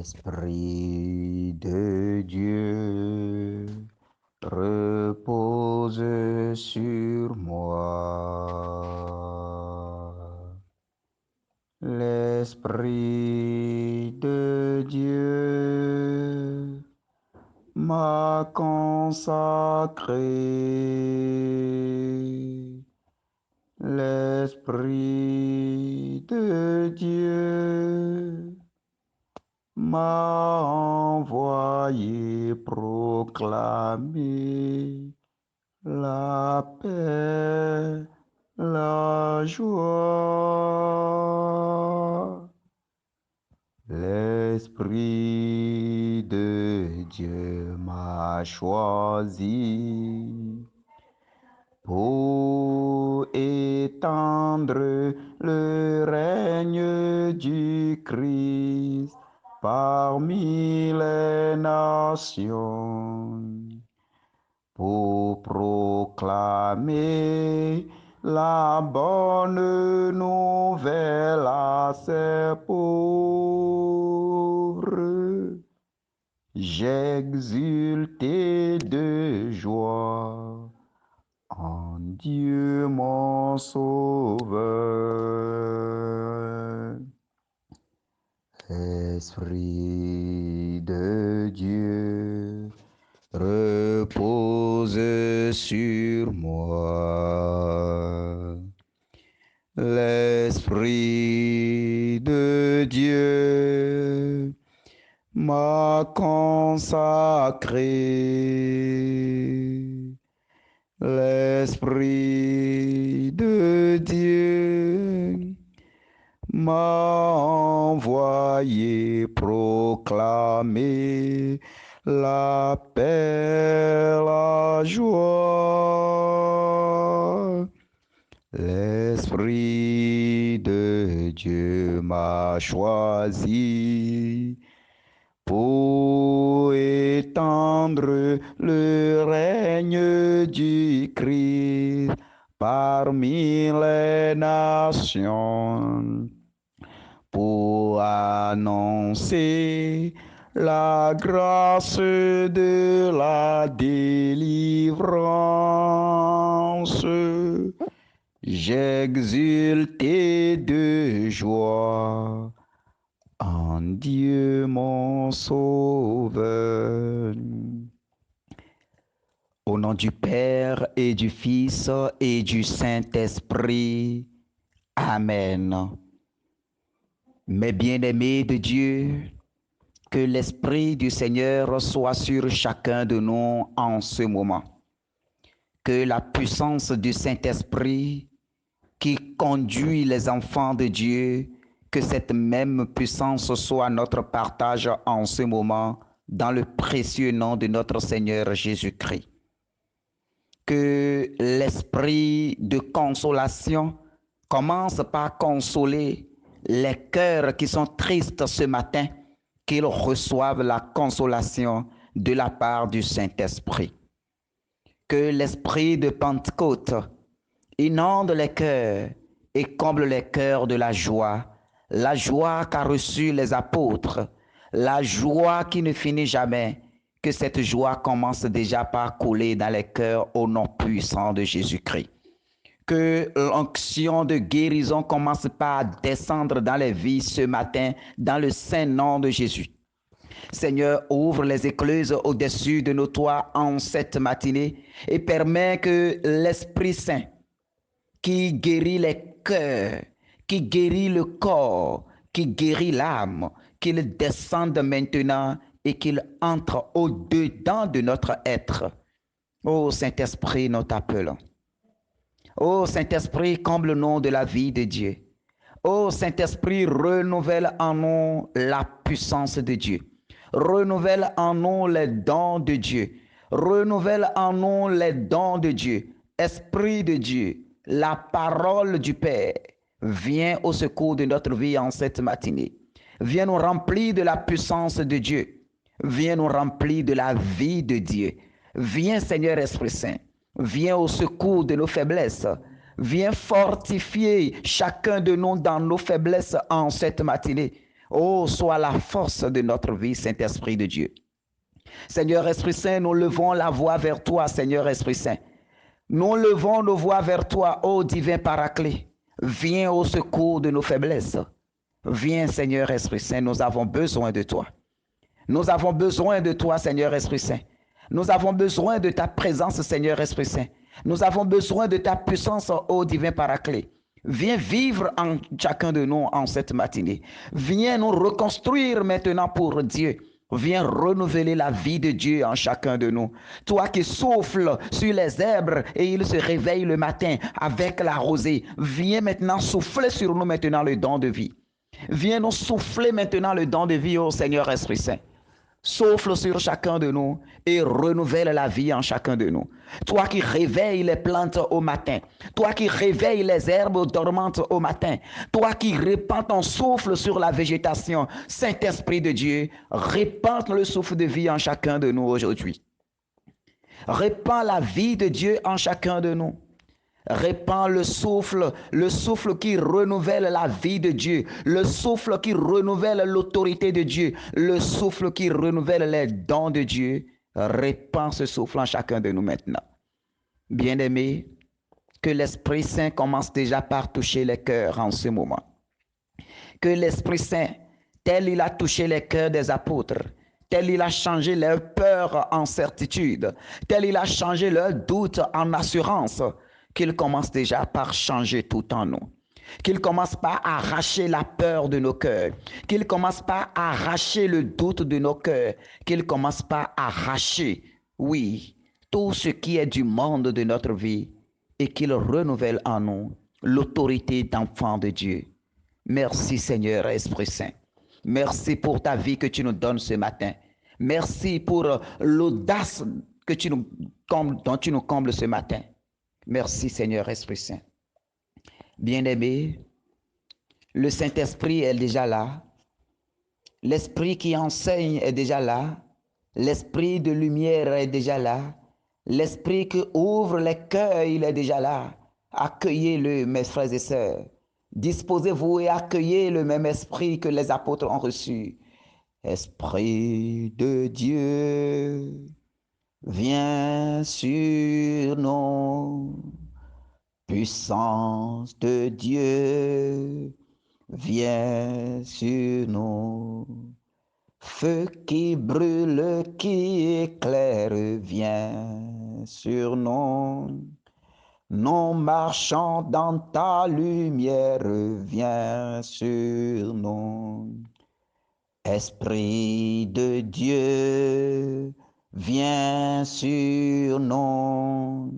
L'Esprit de Dieu repose sur moi. L'Esprit de Dieu m'a consacré. L'Esprit de Dieu m'a envoyé proclamer la paix, la joie. L'Esprit de Dieu m'a choisi pour étendre le règne du Christ parmi les nations, pour proclamer la bonne nouvelle à ses pauvres. J'exultais de joie en Dieu mon sauveur. Esprit de Dieu repose sur moi. L'Esprit de Dieu m'a consacré. L'Esprit de Dieu m'a envoyé proclamer la paix, la joie. L'Esprit de Dieu m'a choisi pour étendre le règne du Christ parmi les nations, pour annoncer la grâce de la délivrance. J'exultais de joie en Dieu mon sauveur. Au nom du Père et du Fils et du Saint-Esprit. Amen. Mes bien-aimés de Dieu, que l'Esprit du Seigneur soit sur chacun de nous en ce moment. Que la puissance du Saint-Esprit qui conduit les enfants de Dieu, que cette même puissance soit notre partage en ce moment, dans le précieux nom de notre Seigneur Jésus-Christ. Que l'esprit de consolation commence par consoler les cœurs qui sont tristes ce matin, qu'ils reçoivent la consolation de la part du Saint-Esprit. Que l'esprit de Pentecôte inonde les cœurs et comble les cœurs de la joie qu'a reçue les apôtres, la joie qui ne finit jamais, que cette joie commence déjà par couler dans les cœurs au nom puissant de Jésus-Christ. Que l'onction de guérison commence par descendre dans les vies ce matin, dans le saint nom de Jésus. Seigneur, ouvre les écluses au-dessus de nos toits en cette matinée et permets que l'Esprit Saint, qui guérit les cœurs, qui guérit le corps, qui guérit l'âme, qu'il descende maintenant et qu'il entre au-dedans de notre être. Ô Saint-Esprit, nous t'appelons. Ô Saint-Esprit, comble-nous de la vie de Dieu. Ô Saint-Esprit, renouvelle en nous la puissance de Dieu. Renouvelle en nous les dons de Dieu. Renouvelle en nous les dons de Dieu. Esprit de Dieu, la parole du Père, viens au secours de notre vie en cette matinée. Viens nous remplir de la puissance de Dieu. Viens nous remplir de la vie de Dieu. Viens, Seigneur Esprit Saint. Viens au secours de nos faiblesses. Viens fortifier chacun de nous dans nos faiblesses en cette matinée. Oh, sois la force de notre vie, Saint-Esprit de Dieu. Seigneur Esprit Saint, nous levons la voix vers toi, Seigneur Esprit Saint. Nous levons nos voix vers toi, ô divin Paraclet. Viens au secours de nos faiblesses. Viens, Seigneur Esprit Saint, nous avons besoin de toi. Nous avons besoin de toi, Seigneur Esprit Saint. Nous avons besoin de ta présence, Seigneur Esprit Saint. Nous avons besoin de ta puissance, ô divin Paraclet. Viens vivre en chacun de nous en cette matinée. Viens nous reconstruire maintenant pour Dieu. Viens renouveler la vie de Dieu en chacun de nous. Toi qui souffles sur les herbes et ils se réveillent le matin avec la rosée. Viens maintenant souffler sur nous maintenant le don de vie. Viens nous souffler maintenant le don de vie, ô Seigneur Esprit Saint. Souffle sur chacun de nous et renouvelle la vie en chacun de nous. Toi qui réveilles les plantes au matin, toi qui réveilles les herbes dormantes au matin, toi qui répands ton souffle sur la végétation, Saint-Esprit de Dieu, répands le souffle de vie en chacun de nous aujourd'hui. Répands la vie de Dieu en chacun de nous. Répands le souffle qui renouvelle la vie de Dieu, le souffle qui renouvelle l'autorité de Dieu, le souffle qui renouvelle les dons de Dieu. Répands ce souffle en chacun de nous maintenant. Bien-aimés, que l'Esprit Saint commence déjà par toucher les cœurs en ce moment. Que l'Esprit Saint, tel il a touché les cœurs des apôtres, tel il a changé leur peur en certitude, tel il a changé leur doute en assurance, qu'il commence déjà par changer tout en nous. Qu'il commence par arracher la peur de nos cœurs. Qu'il commence par arracher le doute de nos cœurs. Qu'il commence par arracher, oui, tout ce qui est du monde de notre vie et qu'il renouvelle en nous l'autorité d'enfant de Dieu. Merci Seigneur Esprit Saint. Merci pour ta vie que tu nous donnes ce matin. Merci pour l'audace que dont tu nous combles ce matin. Merci Seigneur Esprit Saint. Bien-aimé, le Saint-Esprit est déjà là. L'Esprit qui enseigne est déjà là. L'Esprit de lumière est déjà là. L'Esprit qui ouvre les cœurs, il est déjà là. Accueillez-le, mes frères et sœurs. Disposez-vous et accueillez le même Esprit que les apôtres ont reçu. Esprit de Dieu, viens sur nous. Puissance de Dieu, viens sur nous. Feu qui brûle, qui éclaire, viens sur nous. Nous marchons dans ta lumière, viens sur nous. Esprit de Dieu, viens sur nous.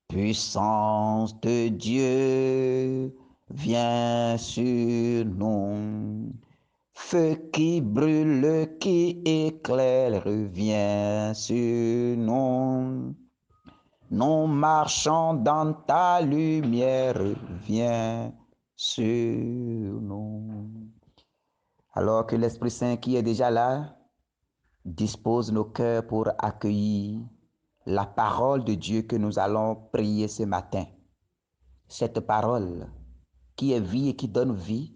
Puissance de Dieu, viens sur nous. Feu qui brûle, qui éclaire, viens sur nous. Nous marchons dans ta lumière, viens sur nous. Alors que l'Esprit Saint qui est déjà là, dispose nos cœurs pour accueillir la parole de Dieu que nous allons prier ce matin. Cette parole qui est vie et qui donne vie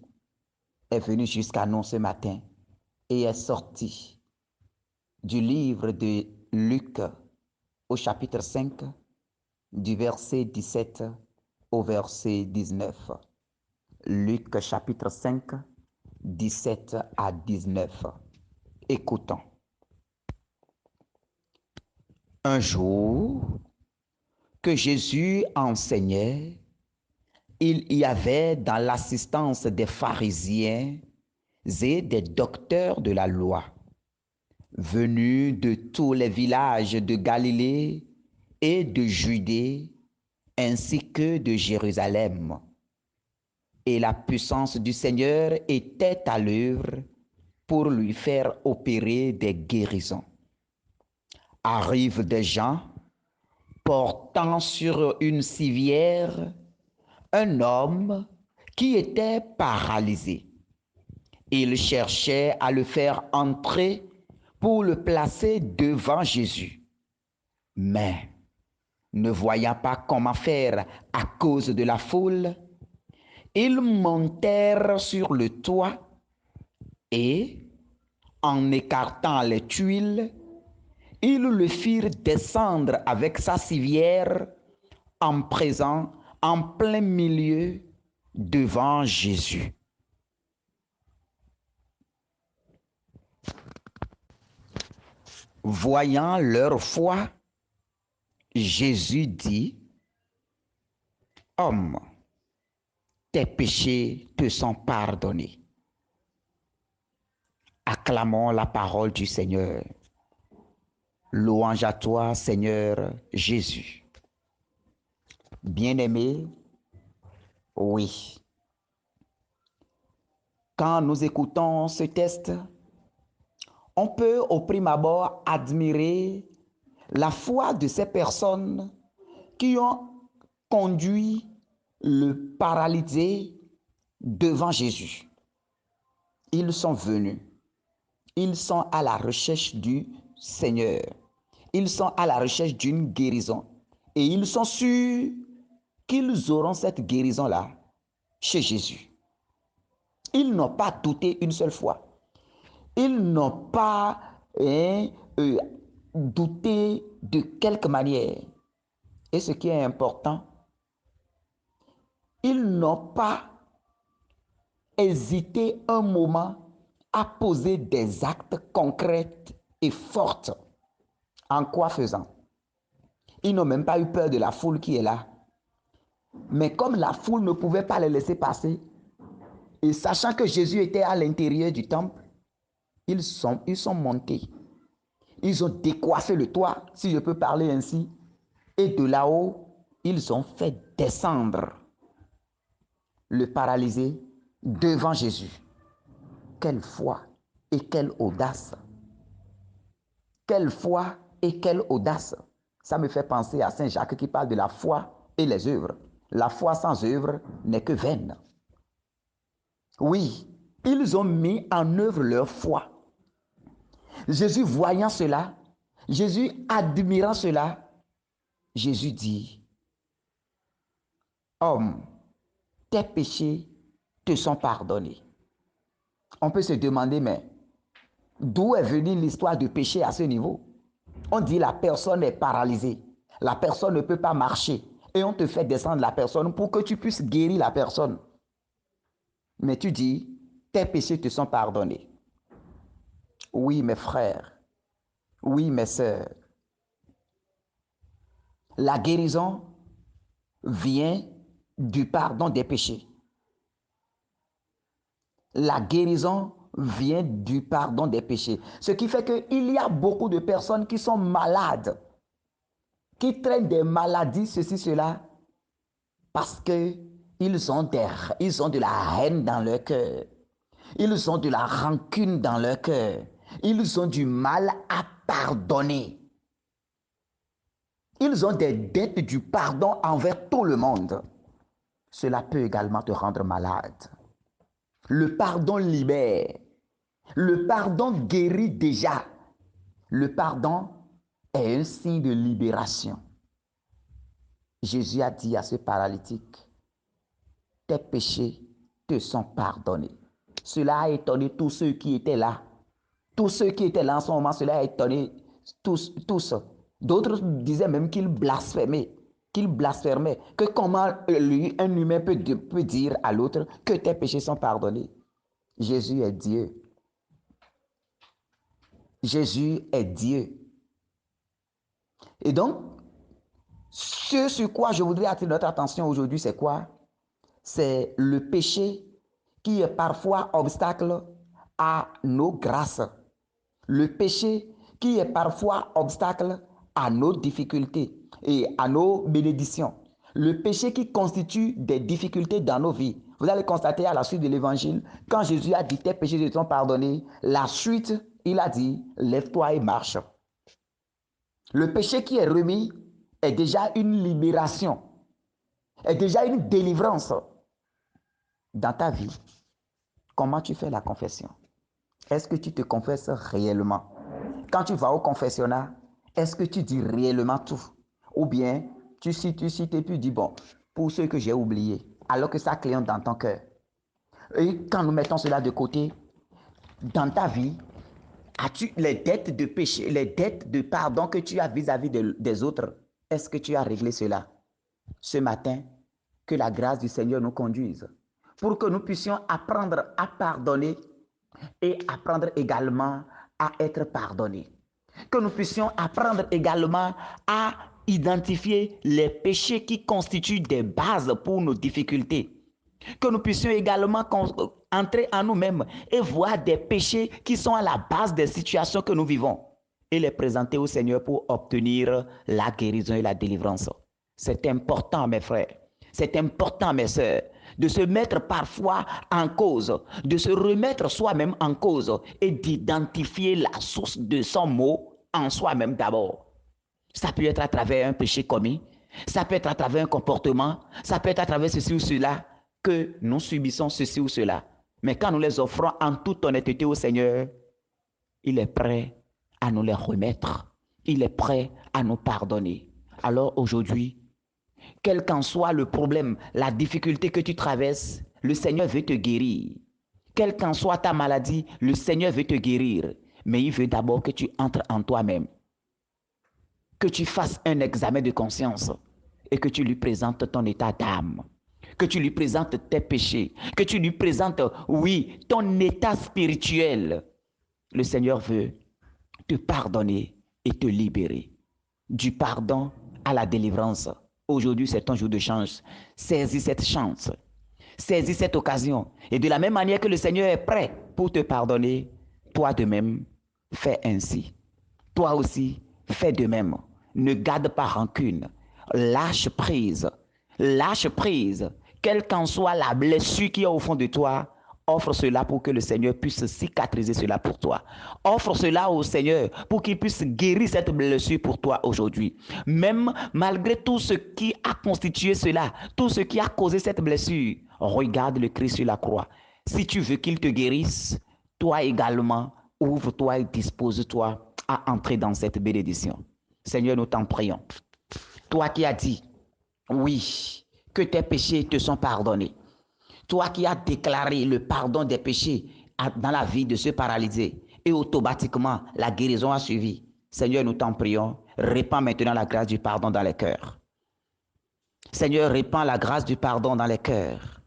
est venue jusqu'à nous ce matin et est sortie du livre de Luc au chapitre 5, du verset 17 au verset 19. Luc chapitre 5, 17 à 19. Écoutons. Un jour que Jésus enseignait, il y avait dans l'assistance des pharisiens et des docteurs de la loi, venus de tous les villages de Galilée et de Judée, ainsi que de Jérusalem. Et la puissance du Seigneur était à l'œuvre pour lui faire opérer des guérisons. Arrivent des gens portant sur une civière un homme qui était paralysé. Ils cherchaient à le faire entrer pour le placer devant Jésus. Mais, ne voyant pas comment faire à cause de la foule, ils montèrent sur le toit Et, en écartant les tuiles, ils le firent descendre avec sa civière en présent, en plein milieu, devant Jésus. Voyant leur foi, Jésus dit, « Homme, tes péchés te sont pardonnés. » Acclamons la parole du Seigneur. Louange à toi, Seigneur Jésus. Bien-aimé, oui. Quand nous écoutons ce texte, on peut au prime abord admirer la foi de ces personnes qui ont conduit le paralysé devant Jésus. Ils sont venus. Ils sont à la recherche du Seigneur. Ils sont à la recherche d'une guérison. Et ils sont sûrs qu'ils auront cette guérison-là chez Jésus. Ils n'ont pas douté une seule fois. Ils n'ont pas douté de quelque manière. Et ce qui est important, ils n'ont pas hésité un moment à poser des actes concrets et forts. En quoi faisant? Ils n'ont même pas eu peur de la foule qui est là. Mais comme la foule ne pouvait pas les laisser passer, et sachant que Jésus était à l'intérieur du temple, ils sont montés. Ils ont décoiffé le toit, si je peux parler ainsi, et de là-haut, ils ont fait descendre le paralysé devant Jésus. Quelle foi et quelle audace! Quelle foi et quelle audace! Ça me fait penser à Saint Jacques qui parle de la foi et les œuvres. La foi sans œuvre n'est que vaine. Oui, ils ont mis en œuvre leur foi. Jésus voyant cela, Jésus admirant cela, Jésus dit, « Homme, tes péchés te sont pardonnés. » On peut se demander, mais d'où est venue l'histoire du péché à ce niveau? On dit la personne est paralysée, la personne ne peut pas marcher et on te fait descendre la personne pour que tu puisses guérir la personne. Mais tu dis, tes péchés te sont pardonnés. Oui, mes frères, oui, mes sœurs, la guérison vient du pardon des péchés. La guérison vient du pardon des péchés. Ce qui fait qu'il y a beaucoup de personnes qui sont malades, qui traînent des maladies, ceci, cela, parce qu'ils ont de la haine dans leur cœur. Ils ont de la rancune dans leur cœur. Ils ont du mal à pardonner. Ils ont des dettes du pardon envers tout le monde. Cela peut également te rendre malade. Le pardon libère. Le pardon guérit déjà. Le pardon est un signe de libération. Jésus a dit à ce paralytique, « Tes péchés te sont pardonnés. » Cela a étonné tous ceux qui étaient là. Tous ceux qui étaient là en ce moment, cela a étonné tous. D'autres disaient même qu'il blasphémait. Que comment lui, un humain peut dire à l'autre que tes péchés sont pardonnés. Jésus est Dieu. Jésus est Dieu. Et donc, ce sur quoi je voudrais attirer notre attention aujourd'hui, c'est quoi? C'est le péché qui est parfois obstacle à nos grâces. Le péché qui est parfois obstacle à nos difficultés et à nos bénédictions. Le péché qui constitue des difficultés dans nos vies. Vous allez constater à la suite de l'évangile, quand Jésus a dit tes péchés te sont pardonnés, la suite, il a dit lève-toi et marche. Le péché qui est remis est déjà une libération, est déjà une délivrance dans ta vie. Comment tu fais la confession? Est-ce que tu te confesses réellement? Quand tu vas au confessionnat, est-ce que tu dis réellement tout? Ou bien tu cites et puis dis, bon, pour ceux que j'ai oubliés, alors que ça clignote dans ton cœur. Et quand nous mettons cela de côté, dans ta vie, as-tu les dettes de péché, les dettes de pardon que tu as vis-à-vis des autres? Est-ce que tu as réglé cela? Ce matin, que la grâce du Seigneur nous conduise pour que nous puissions apprendre à pardonner et apprendre également à être pardonnés. Que nous puissions apprendre également à identifier les péchés qui constituent des bases pour nos difficultés. Que nous puissions également entrer en nous-mêmes et voir des péchés qui sont à la base des situations que nous vivons et les présenter au Seigneur pour obtenir la guérison et la délivrance. C'est important, mes frères. C'est important, mes sœurs, de se mettre parfois en cause, de se remettre soi-même en cause et d'identifier la source de son mot en soi-même d'abord. Ça peut être à travers un péché commis, ça peut être à travers un comportement, ça peut être à travers ceci ou cela que nous subissons ceci ou cela. Mais quand nous les offrons en toute honnêteté au Seigneur, il est prêt à nous les remettre. Il est prêt à nous pardonner. Alors aujourd'hui, quel qu'en soit le problème, la difficulté que tu traverses, le Seigneur veut te guérir. Quelle qu'en soit ta maladie, le Seigneur veut te guérir. Mais il veut d'abord que tu entres en toi-même, que tu fasses un examen de conscience et que tu lui présentes ton état d'âme, que tu lui présentes tes péchés, que tu lui présentes, oui, ton état spirituel. Le Seigneur veut te pardonner et te libérer. Du pardon à la délivrance. Aujourd'hui, c'est ton jour de chance. Saisis cette chance. Saisis cette occasion. Et de la même manière que le Seigneur est prêt pour te pardonner, toi de même, fais ainsi. Toi aussi, fais de même. Ne garde pas rancune. Lâche prise. Lâche prise. Quelle qu'en soit la blessure qui est au fond de toi, offre cela pour que le Seigneur puisse cicatriser cela pour toi. Offre cela au Seigneur pour qu'il puisse guérir cette blessure pour toi aujourd'hui. Même malgré tout ce qui a constitué cela, tout ce qui a causé cette blessure, regarde le Christ sur la croix. Si tu veux qu'il te guérisse, toi également, ouvre-toi et dispose-toi à entrer dans cette bénédiction. Seigneur, nous t'en prions. Toi qui as dit, oui, que tes péchés te sont pardonnés. Toi qui as déclaré le pardon des péchés dans la vie de ce paralysé et automatiquement la guérison a suivi. Seigneur, nous t'en prions, répands maintenant la grâce du pardon dans les cœurs. Seigneur, répands la grâce du pardon dans les cœurs.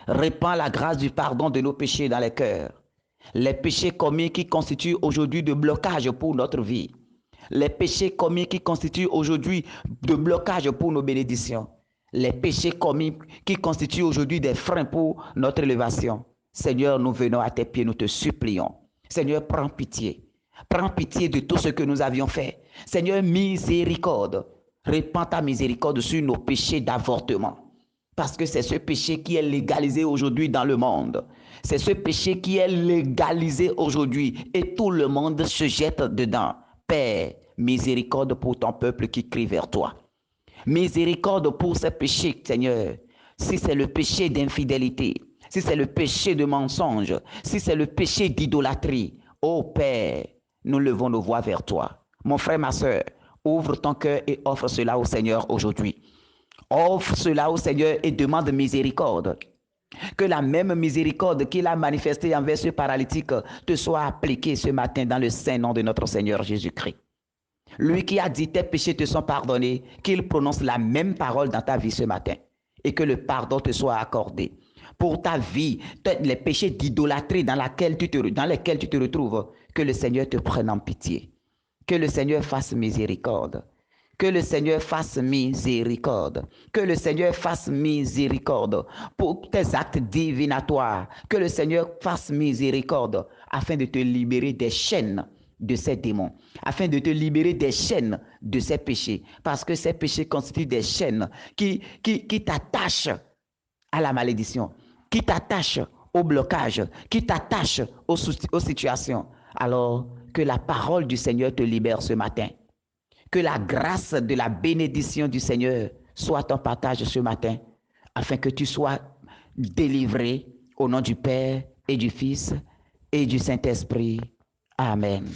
Répands la grâce du pardon de nos péchés dans les cœurs. Les péchés commis qui constituent aujourd'hui de blocage pour notre vie. Les péchés commis qui constituent aujourd'hui de blocage pour nos bénédictions. Les péchés commis qui constituent aujourd'hui des freins pour notre élévation. Seigneur, nous venons à tes pieds, nous te supplions. Seigneur, prends pitié. Prends pitié de tout ce que nous avions fait. Seigneur, miséricorde. Répands ta miséricorde sur nos péchés d'avortement. Parce que c'est ce péché qui est légalisé aujourd'hui dans le monde. C'est ce péché qui est légalisé aujourd'hui et tout le monde se jette dedans. Père, miséricorde pour ton peuple qui crie vers toi. Miséricorde pour ces péchés, Seigneur. Si c'est le péché d'infidélité, si c'est le péché de mensonge, si c'est le péché d'idolâtrie, ô Père, nous levons nos voix vers toi. Mon frère, ma soeur, ouvre ton cœur et offre cela au Seigneur aujourd'hui. Offre cela au Seigneur et demande miséricorde. Que la même miséricorde qu'il a manifestée envers ce paralytique te soit appliquée ce matin dans le saint nom de notre Seigneur Jésus-Christ. Lui qui a dit tes péchés te sont pardonnés, qu'il prononce la même parole dans ta vie ce matin et que le pardon te soit accordé. Pour ta vie, les péchés d'idolâtrie dans lesquels tu te retrouves, que le Seigneur te prenne en pitié. Que le Seigneur fasse miséricorde. Que le Seigneur fasse miséricorde. Que le Seigneur fasse miséricorde pour tes actes divinatoires. Que le Seigneur fasse miséricorde afin de te libérer des chaînes de ces démons, afin de te libérer des chaînes de ces péchés. Parce que ces péchés constituent des chaînes qui t'attachent à la malédiction, qui t'attachent au blocage, qui t'attachent aux situations. Alors que la parole du Seigneur te libère ce matin. Que la grâce de la bénédiction du Seigneur soit ton partage ce matin, afin que tu sois délivré au nom du Père et du Fils et du Saint-Esprit. Amen.